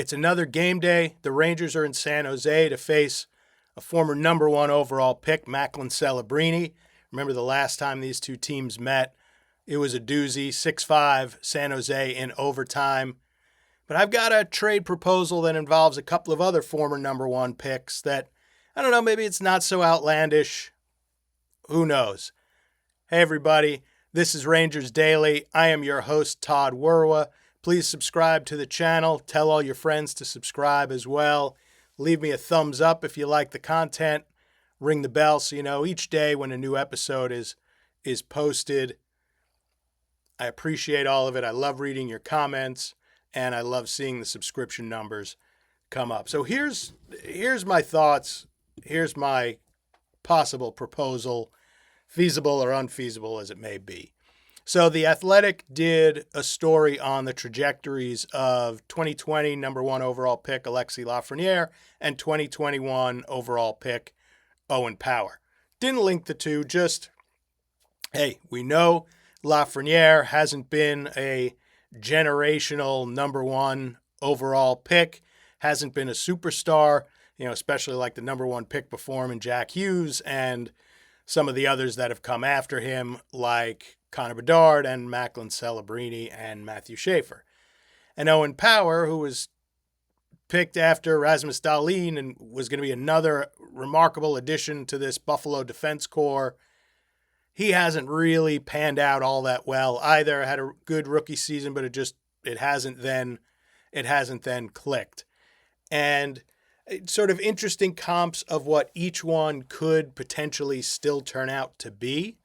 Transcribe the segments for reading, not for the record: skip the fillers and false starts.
It's another game day. The Rangers are in San Jose to face a former number one overall pick, Macklin Celebrini. Remember the last time these two teams met? It was a doozy, 6-5 San Jose in overtime. But I've got a trade proposal that involves a couple of other former number one picks that, I don't know, maybe it's not so outlandish. Who knows? Hey, everybody. This is Rangers Daily. I am your host, Todd Werwa. Please subscribe to the channel. Tell all your friends to subscribe as well. Leave me a thumbs up if you like the content. Ring the bell so you know each day when a new episode is posted. I appreciate all of it. I love reading your comments, and I love seeing the subscription numbers come up. So here's my thoughts. Here's my possible proposal, feasible or unfeasible as it may be. So The Athletic did a story on the trajectories of 2020 number one overall pick Alexis Lafreniere and 2021 overall pick Owen Power. Didn't link the two, just, hey, we know Lafreniere hasn't been a generational number one overall pick, hasn't been a superstar, especially like the number one pick before him in Jack Hughes and some of the others that have come after him, like Connor Bedard and Macklin Celebrini and Matthew Schaefer. And Owen Power, who was picked after Rasmus Dahlin and was going to be another remarkable addition to this Buffalo defense corps, he hasn't really panned out all that well either. Had a good rookie season, but it hasn't then clicked. And sort of interesting comps of what each one could potentially still turn out to be,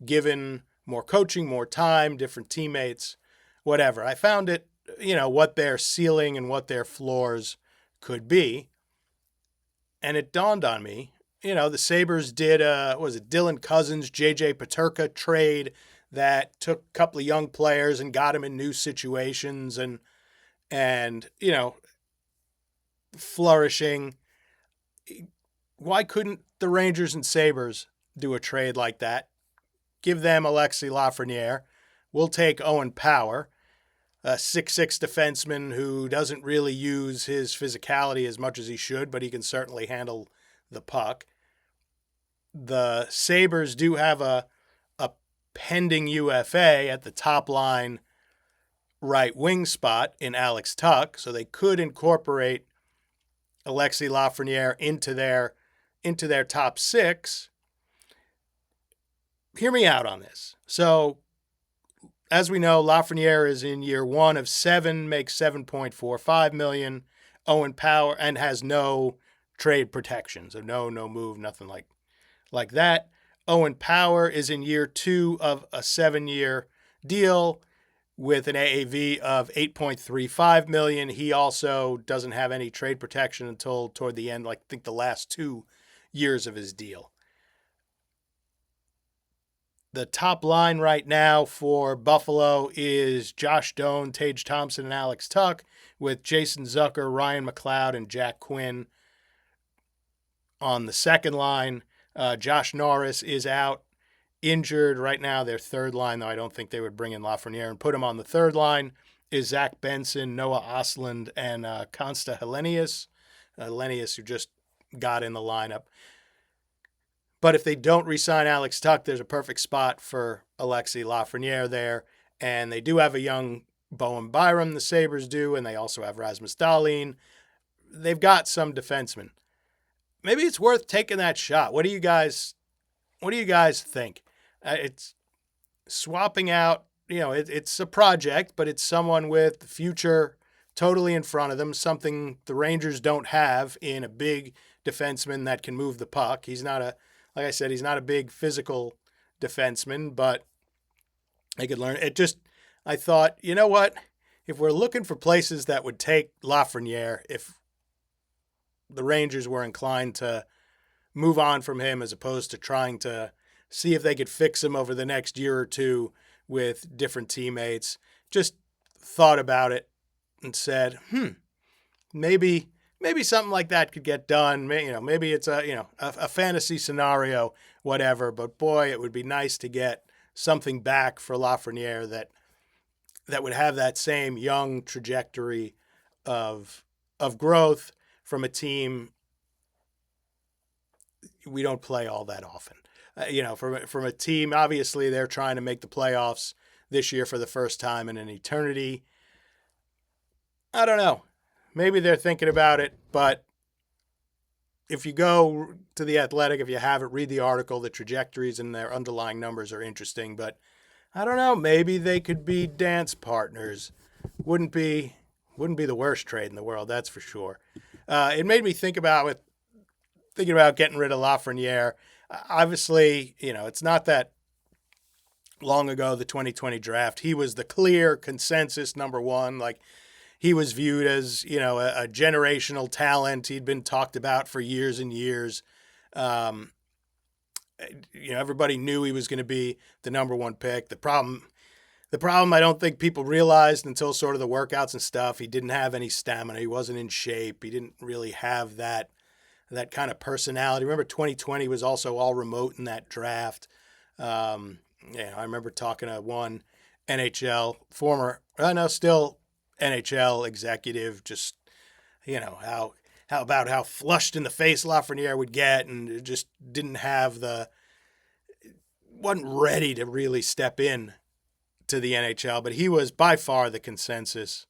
given more coaching, more time, different teammates, whatever. I found it, what their ceiling and what their floors could be. And it dawned on me, the Sabres did Dylan Cousins, JJ Peterka trade that took a couple of young players and got them in new situations and flourishing. Why couldn't the Rangers and Sabres do a trade like that? Give them Alexis Lafreniere. We'll take Owen Power, a 6'6" defenseman who doesn't really use his physicality as much as he should, but he can certainly handle the puck. The Sabres do have a pending UFA at the top line right wing spot in Alex Tuch, so they could incorporate Alexis Lafreniere into their top six. Hear me out on this. So, as we know, Lafreniere is in year 1 of 7, makes $7.45 million. Owen Power, and has no trade protection, so no move, nothing like that. Owen Power is in year 2 of a 7-year deal with an AAV of $8.35 million. He also doesn't have any trade protection until toward the end, I think the last 2 years of his deal. The top line right now for Buffalo is Josh Doan, Tage Thompson, and Alex Tuch, with Jason Zucker, Ryan McLeod, and Jack Quinn on the second line. Josh Norris is out injured right now. Their third line, though I don't think they would bring in Lafreniere and put him on the third line, is Zach Benson, Noah Ostlund, and Konsta Helenius. Helenius, who just got in the lineup. But if they don't re-sign Alex Tuch, there's a perfect spot for Alexis Lafreniere there. And they do have a young Bowen Byram, the Sabres do, and they also have Rasmus Dahlin. They've got some defensemen. Maybe it's worth taking that shot. What do you guys think? It's swapping out, it's a project, but it's someone with the future totally in front of them, something the Rangers don't have in a big defenseman that can move the puck. Like I said, he's not a big physical defenseman, but they could learn. I thought, you know what? If we're looking for places that would take Lafreniere, if the Rangers were inclined to move on from him as opposed to trying to see if they could fix him over the next year or two with different teammates, just thought about it and said, maybe something like that could get done. Maybe it's a fantasy scenario, whatever. But boy, it would be nice to get something back for Lafreniere that would have that same young trajectory of growth from a team we don't play all that often. From a team, obviously they're trying to make the playoffs this year for the first time in an eternity. I don't know. Maybe they're thinking about it, but if you go to The Athletic, if you have it, read the article. The trajectories and their underlying numbers are interesting, but I don't know. Maybe they could be dance partners. Wouldn't be the worst trade in the world, that's for sure. It made me think about thinking about getting rid of Lafreniere. Obviously, it's not that long ago, the 2020 draft. He was the clear consensus number one. Like, he was viewed as, a generational talent. He'd been talked about for years and years. Everybody knew he was going to be the number one pick. The problem I don't think people realized until sort of the workouts and stuff, he didn't have any stamina. He wasn't in shape. He didn't really have that kind of personality. Remember, 2020 was also all remote in that draft. I remember talking to one still NHL executive, just, how about how flushed in the face Lafreniere would get, and just wasn't ready to really step in to the NHL, but he was by far the consensus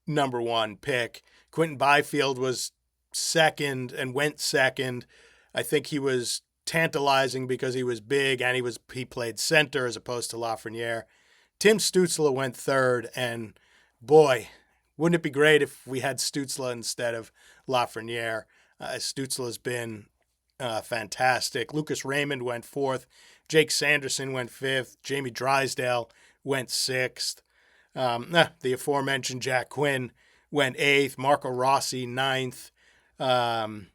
number one pick. Quentin Byfield was second and went second. I think he was tantalizing because he was big and he played center as opposed to Lafreniere. Tim Stützle went third, and boy, wouldn't it be great if we had Stützle instead of Lafreniere? Stützle has been fantastic. Lucas Raymond went fourth. Jake Sanderson went fifth. Jamie Drysdale went sixth. The aforementioned Jack Quinn went eighth. Marco Rossi ninth. Yaroslav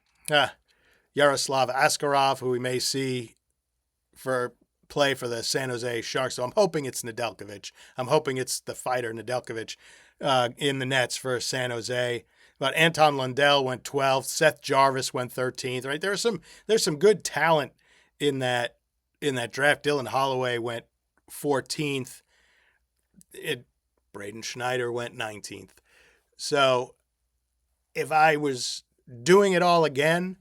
Askarov, who we may see play for the San Jose Sharks. So I'm hoping it's Nedeljkovic. I'm hoping it's the fighter Nedeljkovic in the nets for San Jose. But Anton Lundell went 12th. Seth Jarvis went 13th. Right, there's some good talent in that draft. Dylan Holloway went 14th. Braden Schneider went 19th. So if I was doing it all again,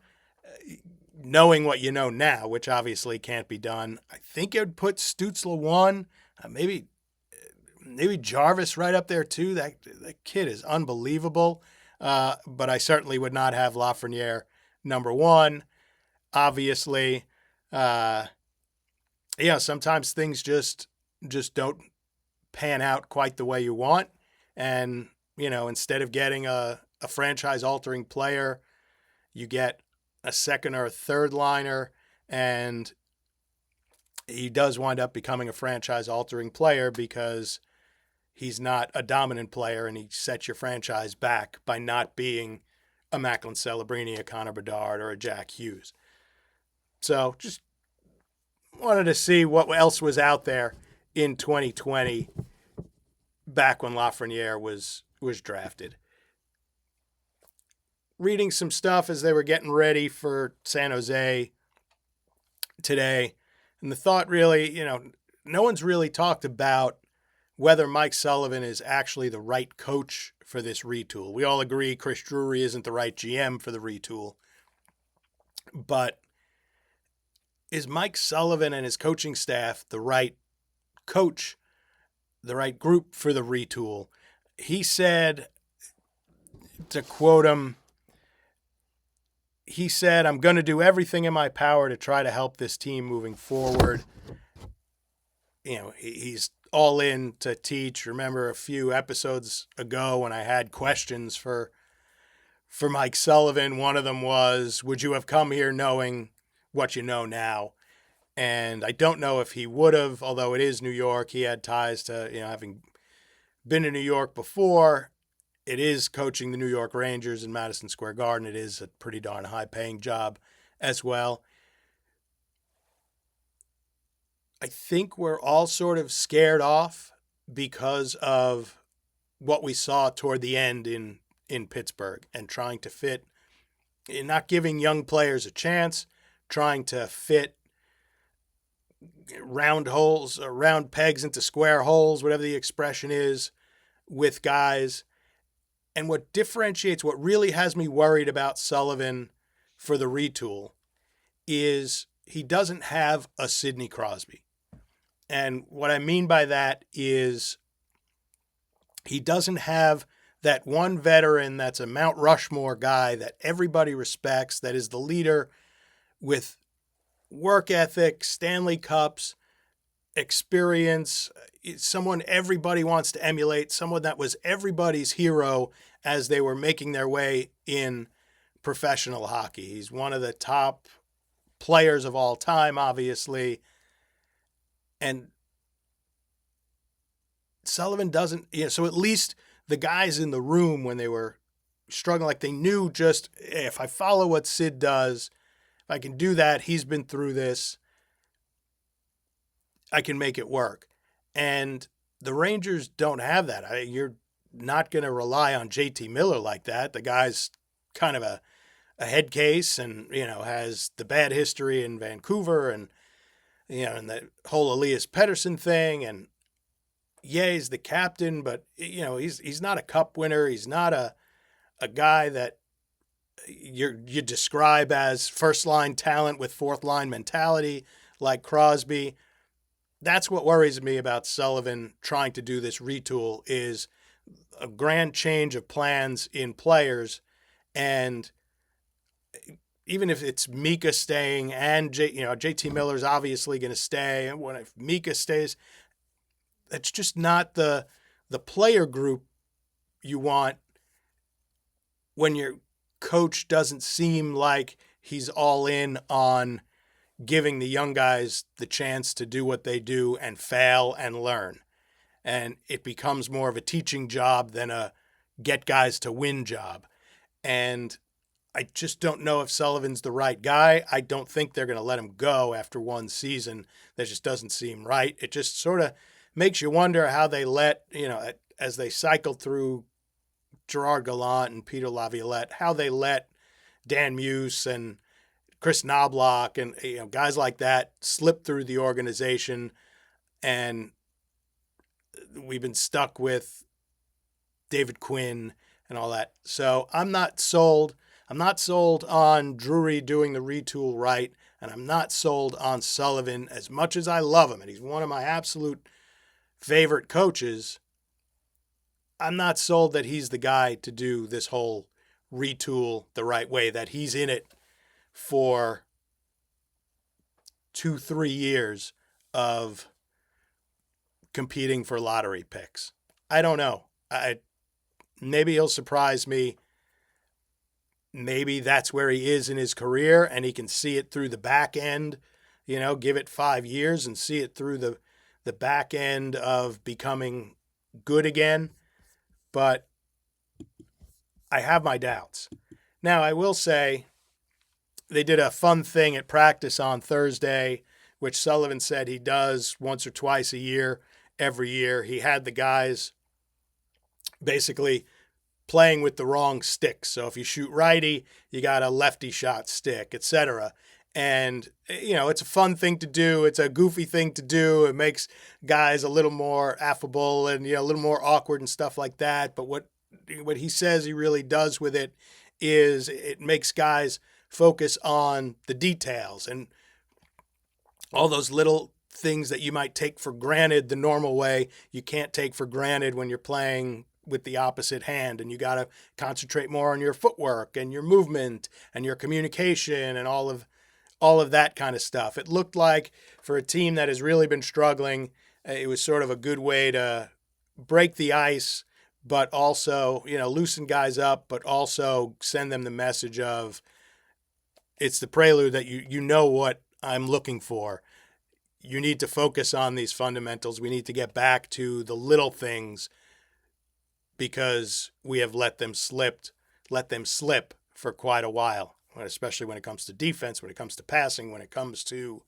knowing what you know now, which obviously can't be done, I think it would put Stützle one, maybe Jarvis right up there too. That kid is unbelievable. But I certainly would not have Lafreniere number one. Obviously, sometimes things just don't pan out quite the way you want. And, instead of getting a franchise-altering player, you get a second or a third liner, and he does wind up becoming a franchise-altering player because he's not a dominant player, and he sets your franchise back by not being a Macklin Celebrini, a Connor Bedard, or a Jack Hughes. So just wanted to see what else was out there in 2020 back when Lafreniere was drafted. Reading some stuff as they were getting ready for San Jose today, and the thought really, no one's really talked about whether Mike Sullivan is actually the right coach for this retool. We all agree Chris Drury isn't the right GM for the retool. But is Mike Sullivan and his coaching staff the right coach, the right group for the retool? He said, to quote him, he said, "I'm going to do everything in my power to try to help this team moving forward." He's all in to teach. Remember a few episodes ago when I had questions for Mike Sullivan, one of them was, would you have come here knowing what you know now? And I don't know if he would have, although it is New York. He had ties to, having been in New York before. It is coaching the New York Rangers in Madison Square Garden. It is a pretty darn high-paying job as well. I think we're all sort of scared off because of what we saw toward the end in Pittsburgh, and trying to fit, not giving young players a chance, trying to fit round holes or round pegs into square holes, whatever the expression is, with guys. And what really has me worried about Sullivan for the retool is he doesn't have a Sidney Crosby. And what I mean by that is he doesn't have that one veteran that's a Mount Rushmore guy that everybody respects, that is the leader with work ethic, Stanley Cups, experience, someone everybody wants to emulate, someone that was everybody's hero as they were making their way in professional hockey. He's one of the top players of all time, obviously. And Sullivan doesn't, so at least the guys in the room when they were struggling, like they knew just if I follow what Sid does, if I can do that, he's been through this, I can make it work. And the Rangers don't have that. You're not going to rely on JT Miller like that. The guy's kind of a head case and, has the bad history in Vancouver and, and the whole Elias Pettersson thing. And yeah, he's the captain, but, he's not a cup winner. He's not a guy that you describe as first line talent with fourth line mentality like Crosby. That's what worries me about Sullivan trying to do this retool is a grand change of plans in players. And even if it's Mika staying and JT Miller's obviously going to stay, and if Mika stays, that's just not the player group you want when your coach doesn't seem like he's all in on giving the young guys the chance to do what they do and fail and learn. And it becomes more of a teaching job than a get guys to win job. And I just don't know if Sullivan's the right guy. I don't think they're going to let him go after one season. That just doesn't seem right. It just sort of makes you wonder how they let, as they cycled through Gerard Gallant and Peter Laviolette, how they let Dan Muse and Chris Knobloch and guys like that slip through the organization, and we've been stuck with David Quinn and all that. So I'm not sold. I'm not sold on Drury doing the retool right, and I'm not sold on Sullivan as much as I love him, and he's one of my absolute favorite coaches. I'm not sold that he's the guy to do this whole retool the right way, that he's in it for 2-3 years of competing for lottery picks. I don't know. Maybe he'll surprise me. Maybe that's where he is in his career and he can see it through the back end, give it 5 years and see it through the back end of becoming good again. But I have my doubts. Now, I will say they did a fun thing at practice on Thursday, which Sullivan said he does once or twice a year, every year. He had the guys basically playing with the wrong sticks. So if you shoot righty, you got a lefty shot stick, etc. And, it's a fun thing to do. It's a goofy thing to do. It makes guys a little more affable and, a little more awkward and stuff like that. But what he says he really does with it is it makes guys focus on the details and all those little things that you might take for granted the normal way. You can't take for granted when you're playing with the opposite hand, and you got to concentrate more on your footwork and your movement and your communication and all of that kind of stuff. It looked like for a team that has really been struggling, it was sort of a good way to break the ice, but also, loosen guys up, but also send them the message of it's the prelude that you know what I'm looking for. You need to focus on these fundamentals. We need to get back to the little things because we have let them slip for quite a while, especially when it comes to defense, when it comes to passing, when it comes to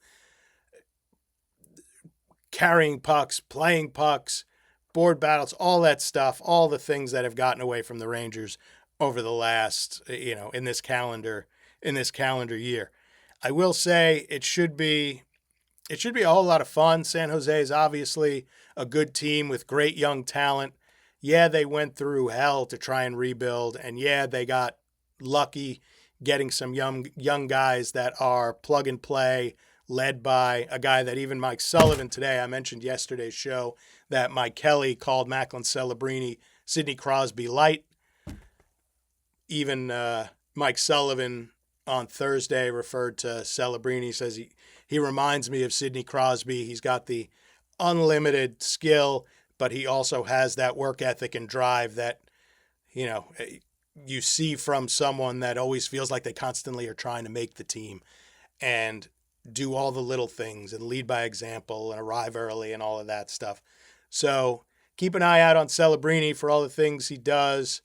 carrying pucks, playing pucks, board battles, all that stuff, all the things that have gotten away from the Rangers over the last, in this calendar year. I will say it should be a whole lot of fun. San Jose is obviously a good team with great young talent. yeah, they went through hell to try and rebuild, and yeah, they got lucky getting some young guys that are plug and play, led by a guy that even Mike Sullivan today, I mentioned yesterday's show that Mike Kelly called Macklin Celebrini Sidney Crosby light. Even Mike Sullivan on Thursday referred to Celebrini, says he reminds me of Sidney Crosby. He's got the unlimited skill, but he also has that work ethic and drive that, you know, you see from someone that always feels like they constantly are trying to make the team and do all the little things and lead by example and arrive early and all of that stuff. So keep an eye out on Celebrini for all the things he does.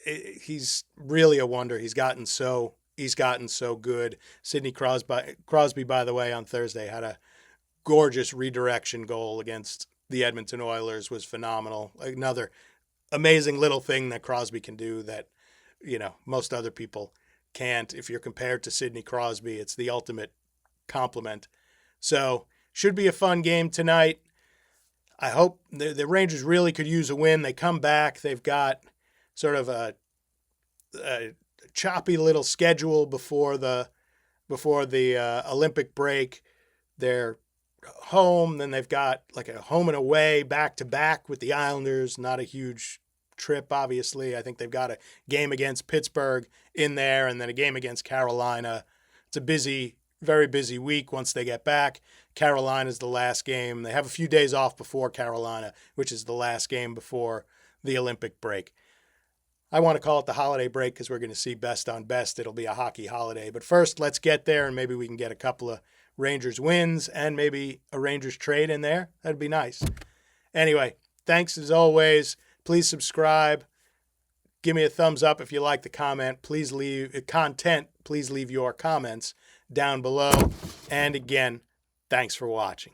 He's really a wonder. He's gotten so good. Sidney Crosby, by the way, on Thursday had a gorgeous redirection goal against the Edmonton Oilers. Was phenomenal. Another amazing little thing that Crosby can do that, you know, most other people can't. If you're compared to Sidney Crosby, it's the ultimate compliment. So should be a fun game tonight. I hope the Rangers really could use a win. They come back. They've got sort of a choppy little schedule before the Olympic break. They're home, then they've got like a home and away back to back with the Islanders. Not a huge trip, obviously. I think they've got a game against Pittsburgh in there, and then a game against Carolina. It's a busy, very busy week once they get back. Carolina's the last game. They have a few days off before Carolina, which is the last game before the Olympic break. I want to call it the holiday break because we're going to see best on best. It'll be a hockey holiday. But first, let's get there, and maybe we can get a couple of Rangers wins and maybe a Rangers trade in there. That'd be nice. Anyway, thanks as always. Please subscribe. Give me a thumbs up if you like the content. Please leave your comments down below. And again, thanks for watching.